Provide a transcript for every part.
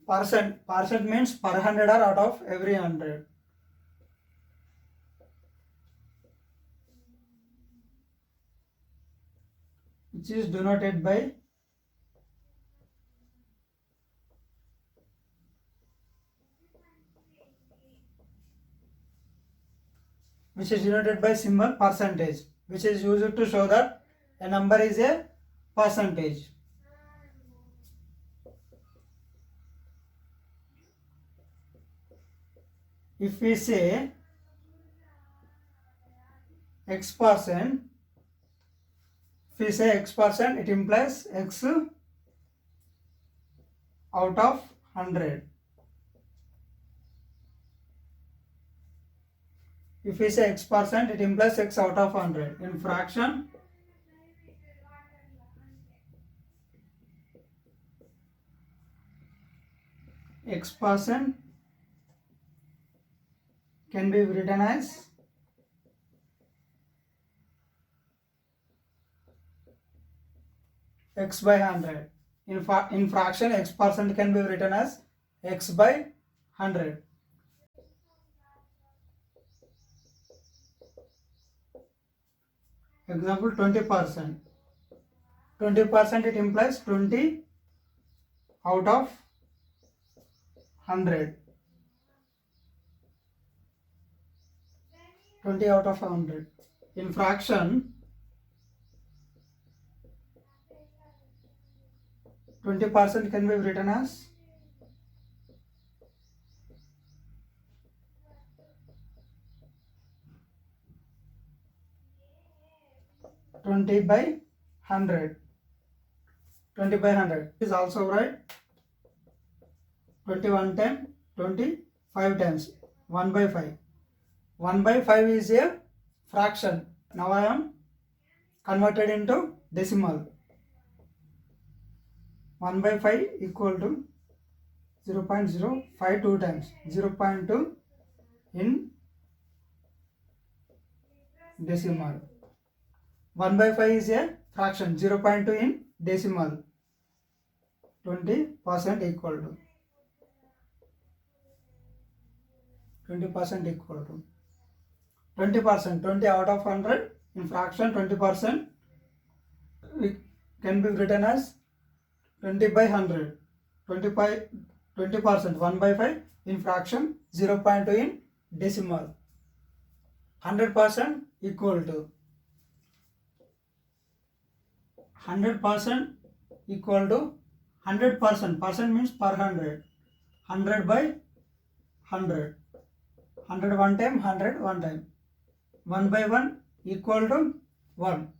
Percent means per 100 or out of every 100. Which is denoted by symbol percentage, which is used to show that a number is a percentage. If we say X%, it implies X out of 100. If we say X%, it implies X out of 100. In fraction, X% can be written as X by 100. In fraction, X% can be written as X by 100. Example 20%. 20% it implies 20 out of 100. 20 out of 100. In fraction, 20% can be written as 20 by 100. 20 by 100 is also right. 21 times, 25 times, 1 by 5. 1 by 5 is a fraction. Now I am converted into decimal. 1 by 5 equal to 0.052 times. 0.2 in decimal. 1 by 5 is a fraction. 0.2 in decimal. 20% equal to 20% equal to 20%. 20 out of 100 in fraction. 20% can be written as 20 by 100. 20%. 1 by 5 in fraction. 0.2 in decimal. 100% equal to 100% equal to 100%. Percent means per 100. 100 by 100. 100 one time, 100 one time. 1 by 1 equal to 1.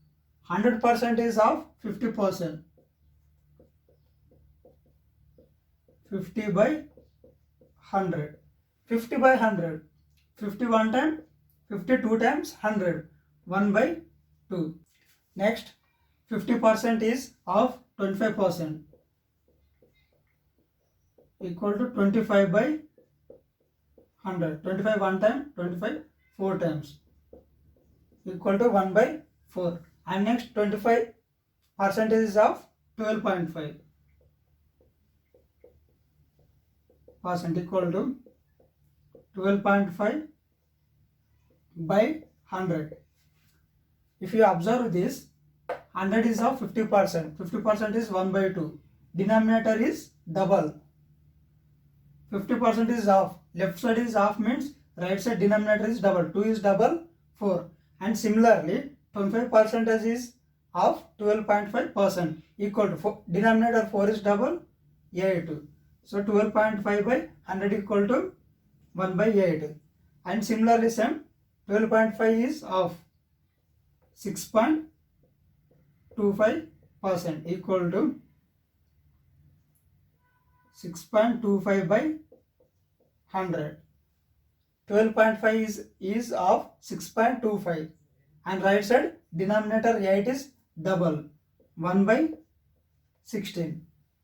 100% is of 50%. 50 by 100. 50 by 100. 51 time, 52 times 100. 1 by 2. Next, 50% is of 25%. Equal to 25 by 100. 25 one time, 25 4 times. Equal to 1 by 4. And next 25% is of 12.5%. Equal to 12.5 by 100. If you observe this, 100 is of 50%. 50% is 1 by 2. Denominator is double. 50% is half. Left side is half means right side denominator is double. 2 is double, 4. And similarly, 25% is of 12.5% equal to 4. Denominator 4 is double, 8. So 12.5 by 100 equal to 1 by 8. And similarly same, 12.5 is of 6.25% equal to 6.25 by 100. 12.5 is of 6.25 and right side denominator 8 is double, 1 by 16.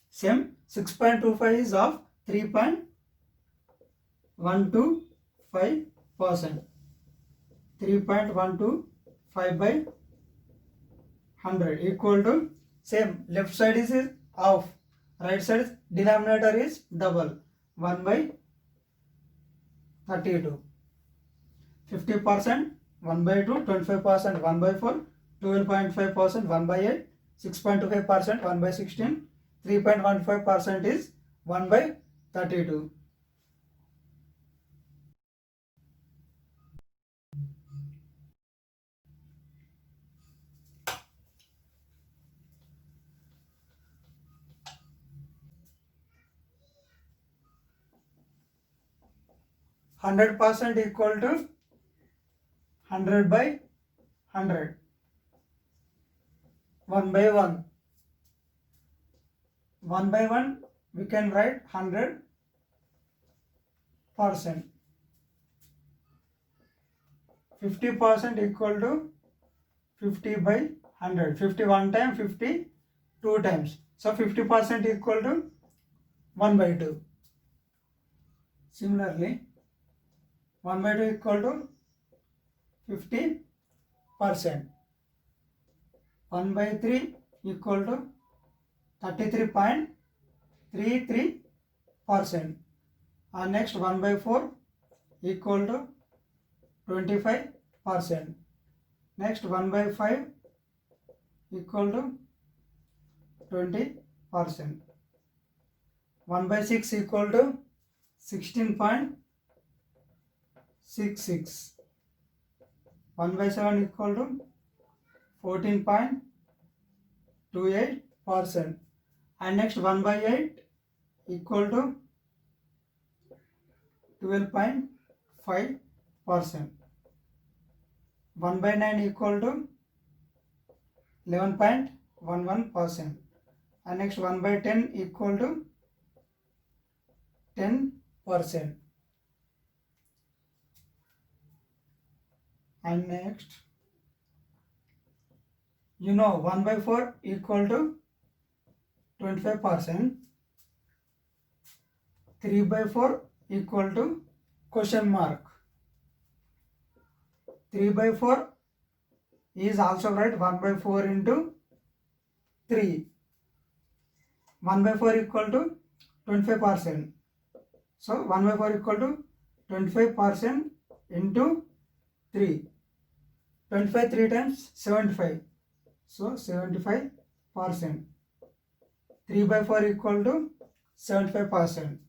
Same 6.25 is of 3.125%. 3.125 by 100 equal to same left side is of right side denominator is double 1 by 32. 50% 1 by 2, 25% 1 by 4, 12.5% 1 by 8, 6.25% 1 by 16, 3.15% is 1 by 32. Hundred percent equal to 100 by 100. 1 by 1. 1 by 1 we can write 100%. 50% equal to 50 by 100. 51 times 50 2 times. So 50% equal to 1 by 2. Similarly 1 by 2 equal to 50%. 1 by 3 equal to 33.33%. And next 1 by 4 equal to 25%. Next 1 by 5 equal to 20%. 1 by 6 equal to 16.66. 1 by 7 equal to 14.28%. And next 1 by 8 equal to 12.5%. 1 by 9 equal to 11.11%. And next 1 by 10 equal to 10%. And next, 1 by 4 equal to 25%. 3 by 4 equal to question mark. 3 by 4 is also write 1 by 4 into 3. 1 by 4 equal to 25%. So 1 by 4 equal to 25% into 3. 25 3 times 75. So 75%. 3 by 4 equal to 75%.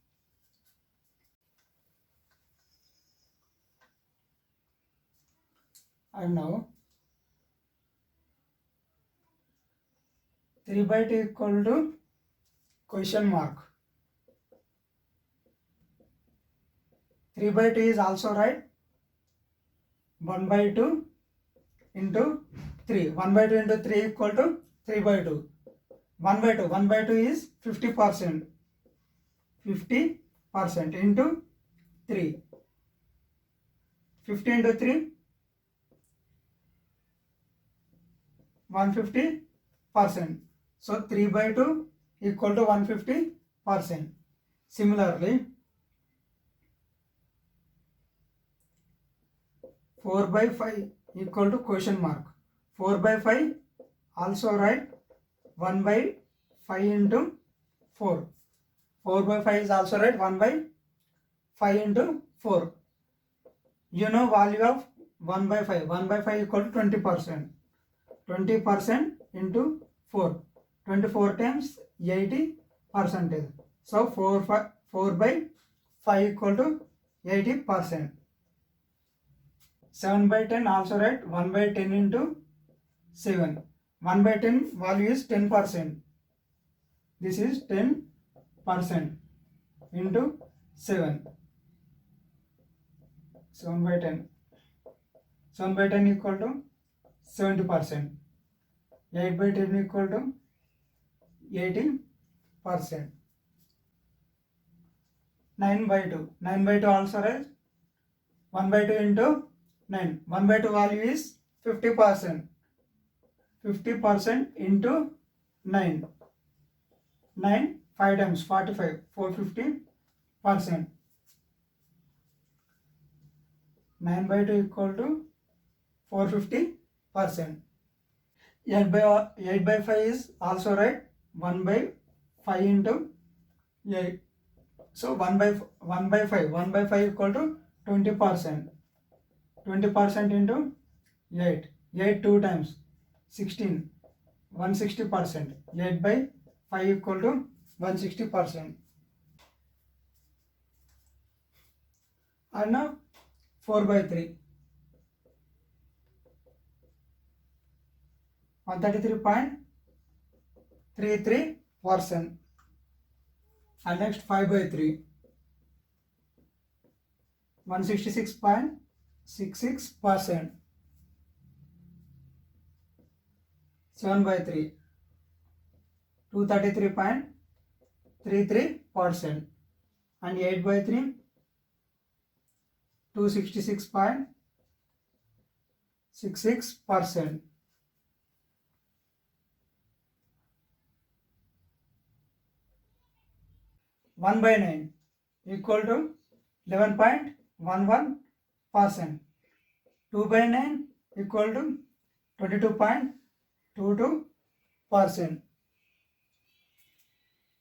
And now 3 by 2 equal to question mark. 3 by 2 is also right 1 by 2 into 3. 1 by 2 into 3 equal to 3 by 2. 1 by 2. 1 by 2 is 50%. 50% into 3. 50 into 3 150%. So 3 by 2 equal to 150%. Similarly 4 by 5 equal to question mark. 4 by 5 also write 1 by 5 into 4. 4 by 5 is also write 1 by 5 into 4. Value of 1 by 5. 1 by 5 equal to 20%. 20% into 4. 24 times 80%. So 4 by 5 equal to 80%. 7 by 10 also write 1 by 10 into 7. 1 by 10 value is 10%. This is 10% into 7. 7 by 10. 7 by 10 equal to 70%. 8 by 10 equal to 80%. 9 by 2. 9 by 2 also write 1 by 2 into 9. 1 by 2 value is 50%. 50% into 9. 9 5 times 45. 450%. 9 by 2 equal to 450%. 8 by 5 is also right 1 by 5 into 8. So 1 by 5. 1 by 5 equal to 20%. 20% into 8. 8 2 times 16. 160%. 8 by 5 equal to 160%. And now 4 by 3. 133.33%. And next 5 by 3. 166.66%. 7 by 3. 233.33%. And 8 by 3. 266.66%. One by 9 equal to 11.11%. 2 by 9 equal to 22.22%.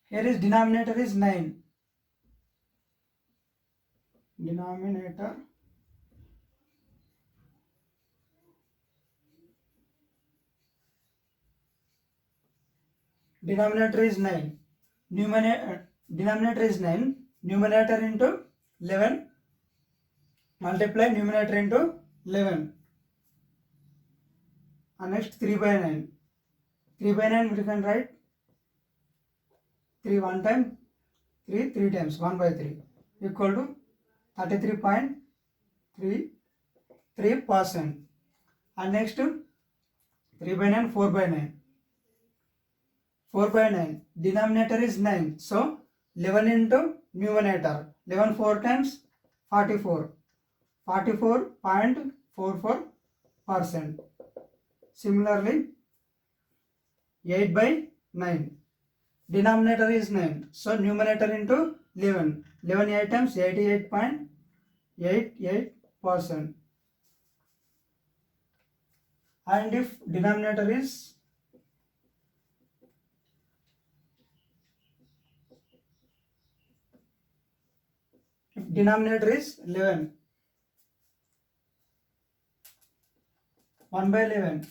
Here is denominator is 9. Denominator is 9. Denominator is 9. Numerator into 11. Multiply numerator into 11. And next 3 by 9. 3 by 9 we can write 3 one time, 3 times, 1 by 3 equal to 33.33%. And next 3 by 9, 4 by 9. 4 by 9. Denominator is 9. So 11 into numerator. 11 4 times 44. 44.44%. Similarly 8 by 9. Denominator is 9. So numerator into 11. 11 8 times 88.88%. And if denominator is denominator is 11. 1 by 11.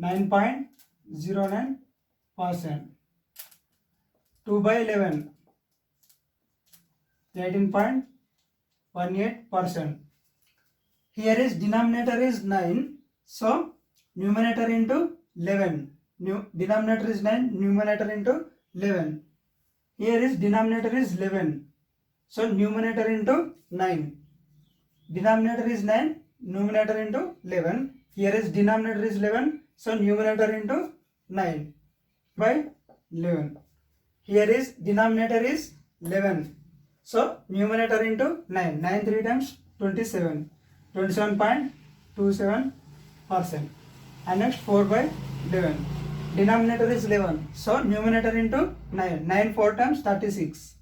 9.09%. 2 by 11. 18.18%. Here is denominator is 9. So numerator into 11. Denominator is 9. Numerator into 11. Here is denominator is 11. So numerator into 9. Denominator is 9. Numerator into 11. Here is denominator is 11. So numerator into 9 by 11. Here is denominator is 11. So numerator into 9. 9 3 times 27. 27.27%. And next 4 by 11. Denominator is 11. So numerator into 9. 9 4 times 36.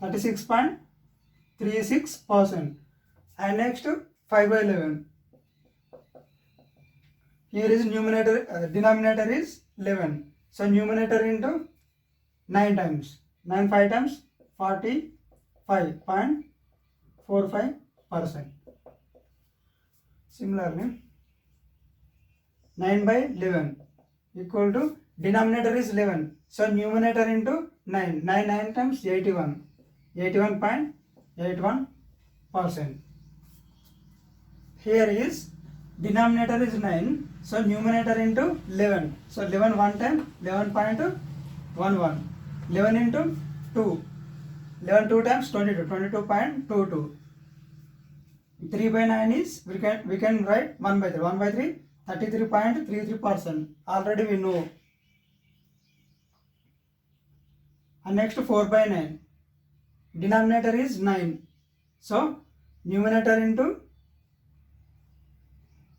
36.36%. And next 5 by 11. Here is denominator is 11. So numerator into 9 times. 9 5 times 45.45%. Similarly 9 by 11 equal to denominator is 11. So numerator into 9. 9 9 times 81. 81.81%. Here is denominator is 9. So numerator into 11. So 11 one time 11.11. 11 into 2. 11 2 times 22. 22.22. 3 by 9 is we can write 1 by 3. 1 by 3 33.33%. Already we know. And next 4 by 9. Denominator is 9. So numerator into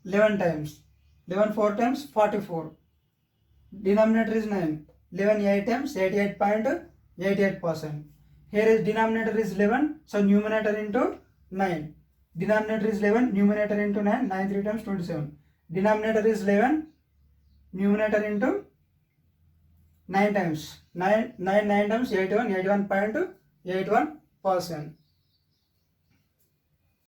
11 times. 11 4 times 44. Denominator is 9. 11 8 times 88.88%. Here is denominator is 11. So numerator into 9. Denominator is 11. Numerator into 9. 9 3 times 27. Denominator is 11. Numerator into 9 times 9 times 81 81.81%.